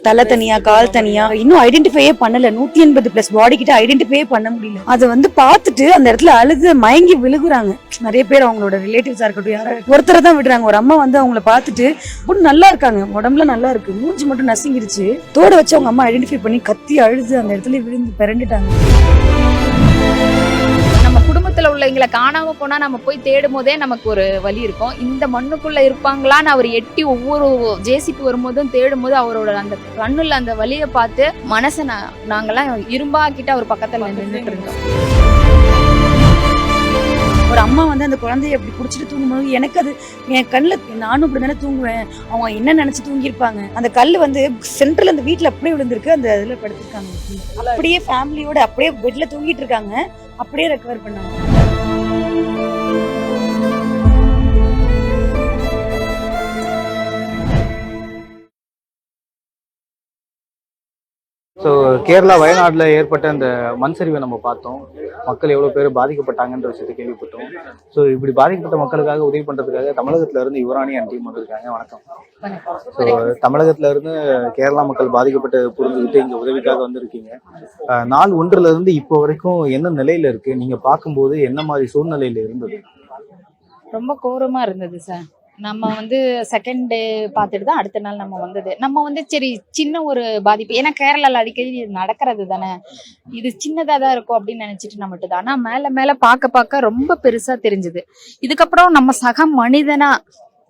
தலை தனியா கால் தனியா இன்னும் ஐடென்டிஃபையே பண்ணல. 180+ பாடி கிட்ட ஐடென்டிஃபையே பண்ண முடியல. அதை வந்து பார்த்துட்டு அந்த இடத்துல அழுது மயங்கி விழுகுறாங்க நிறைய பேர். அவங்களோட ரிலேட்டிவ்ஸா இருக்கட்டும், யாராவது ஒருத்தரை தான் விடுறாங்க. ஒரு அம்மா வந்து அவங்கள பார்த்துட்டு பொண்ணு நல்லா இருக்காங்க, உடம்புல நல்லா இருக்கு, மூஞ்சி மட்டும் நசுங்கிருச்சு, தோட வச்சு அவங்க அம்மா ஐடென்டிஃபை பண்ணி கத்தி அழுது அந்த இடத்துல விழுந்து பிறண்டுட்டாங்க. நம்ம குடும்பத்துல உள்ளவங்களை காணாம போனா நம்ம போய் தேடும் போதே நமக்கு ஒரு வலி இருக்கும். இந்த மண்ணுக்குள்ள இருப்பாங்களான்னு அவர் எட்டி ஒவ்வொரு ஜேசிபி வரும்போதும் தேடும் போது அவரோட அந்த கண்ணுல அந்த வலியை பார்த்து மனசை நாங்கெல்லாம் இரும்பாக்கிட்டு அவர் பக்கத்துல நின்றுட்டு இருந்தோம். ஒரு அம்மா வந்து அந்த குழந்தைய அப்படி புடிச்சிட்டு தூங்கும்போது எனக்கு அது என் கண்ணுல, நானும் இப்படி தானே தூங்குவேன், அவங்க என்ன நினைச்சு தூங்கியிருப்பாங்க. அந்த கல் வந்து சென்ட்ரல் அந்த வீட்டுல அப்படியே விழுந்திருக்கு, அந்த இதுல படுத்திருக்காங்க. அப்படியே ஃபேமிலியோட அப்படியே பெட்ல தூங்கிட்டு இருக்காங்க, அப்படியே ரெக்கவர் பண்ணாங்க. ஸோ கேரளா வயநாட்டில் ஏற்பட்ட அந்த மண் சரிவை நம்ம பார்த்தோம். மக்கள் எவ்வளோ பேர் பாதிக்கப்பட்டாங்கன்ற விஷயத்தை கேள்விப்பட்டோம். ஸோ இப்படி பாதிக்கப்பட்ட மக்களுக்காக உதவி பண்ணுறதுக்காக தமிழகத்துல இருந்து யுவராணி அண்ட் டீம் வந்திருக்காங்க. வணக்கம். ஸோ தமிழகத்துல இருந்து கேரளா மக்கள் பாதிக்கப்பட்டு புரிஞ்சுக்கிட்டு இங்கே உதவிக்காக வந்திருக்கீங்க. நாள் ஒன்றுல இருந்து இப்போ வரைக்கும் என்ன நிலையில இருக்கு, நீங்க பார்க்கும்போது என்ன மாதிரி சூழ்நிலையில இருந்தது? ரொம்ப கோரமா இருந்தது சார். நம்ம வந்து செகண்ட் டே பார்த்துட்டு தான் அடுத்த நாள் நம்ம வந்தது. நம்ம வந்து சரி சின்ன ஒரு பாதிப்பு, ஏன்னா கேரளால அடிக்கடி இது நடக்கிறது தானே, இது சின்னதாக தான் இருக்கும் அப்படின்னு நினைச்சிட்டு நம்ம விட்டுது. ஆனால் மேலே மேலே பார்க்க ரொம்ப பெருசா தெரிஞ்சுது. இதுக்கப்புறம் நம்ம சக மனிதனா,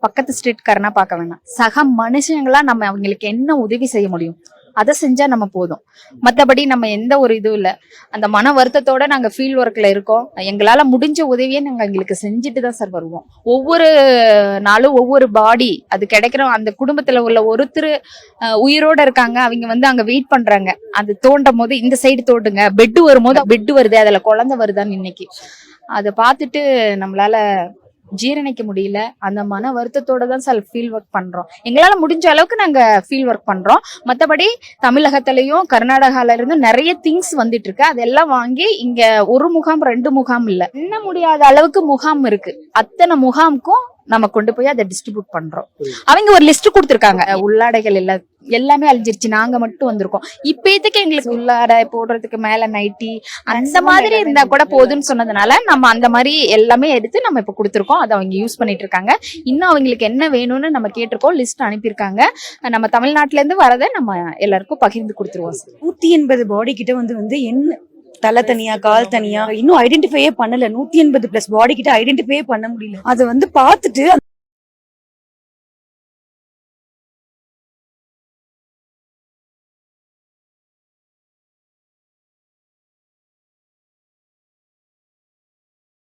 பக்கத்து ஸ்ட்ரீட்காரனா பார்க்க வேணாம், சக மனுஷங்களா நம்ம அவங்களுக்கு என்ன உதவி செய்ய முடியும் அதை செஞ்சா நம்ம போதும். மற்றபடி நம்ம எந்த ஒரு இதுவும் இல்லை. அந்த மன வருத்தத்தோட நாங்கள் ஃபீல்ட் ஒர்க்ல இருக்கோம். எங்களால் முடிஞ்ச உதவியை நாங்கள் எங்களுக்கு செஞ்சுட்டு தான் சார் வருவோம். ஒவ்வொரு நாளும் ஒவ்வொரு பாடி அது கிடைக்கிற அந்த குடும்பத்துல உள்ள ஒருத்தர் உயிரோட இருக்காங்க, அவங்க வந்து அங்க வெயிட் பண்றாங்க. அது தோண்டும் போது இந்த சைடு தோண்டுங்க, பெட்டு வரும்போது பெட்டு வருது, அதுல குழந்தை வருதான்னு இன்னைக்கு அதை பார்த்துட்டு நம்மளால ஜீரணிக்க முடியல. அந்த மன வருத்தத்தோட தான் சார் ஃபீல்ட் ஒர்க் பண்றோம். எங்களால முடிஞ்ச அளவுக்கு நாங்க ஃபீல்ட் ஒர்க் பண்றோம். மற்றபடி தமிழகத்திலயும் கர்நாடகால இருந்து நிறைய திங்ஸ் வந்துட்டு இருக்கு. அதெல்லாம் வாங்கி இங்க ஒரு முகாம் 2 முகாம் இல்ல, என்ன முடியாத அளவுக்கு முகாம் இருக்கு. அத்தனை முகாமுக்கும் நம்ம கொண்டு போய் அதை டிஸ்ட்ரிபியூட் பண்றோம். அவங்க ஒரு லிஸ்ட் கொடுத்துருக்காங்க, உள்ளாடைகள் எல்லாமே அழிஞ்சிருச்சு, நாங்க மட்டும் வந்திருக்கோம். இப்போதைக்கு எங்களுக்கு உள்ளாடை போடுறதுக்கு மேல நைட்டி அந்த மாதிரி இருந்தா கூட போதுன்னு சொன்னதுனால நம்ம அந்த மாதிரி எல்லாமே எடுத்து நம்ம இப்ப கொடுத்துருக்கோம். அதை அவங்க யூஸ் பண்ணிட்டு இருக்காங்க. இன்னும் அவங்களுக்கு என்ன வேணும்னு நம்ம கேட்டிருக்கோம், லிஸ்ட் அனுப்பியிருக்காங்க. நம்ம தமிழ்நாட்டுல இருந்து வரதை நம்ம எல்லாருக்கும் பகிர்ந்து கொடுத்துருவோம். 180 பாடி கிட்ட வந்து என்ன தலை தனியா கால் தனியா இன்னும் ஐடென்டிஃபையே பண்ணல. 180+ பாடி கிட்ட ஐடென்டிஃபையே பண்ண முடியல. அதை வந்து பார்த்துட்டு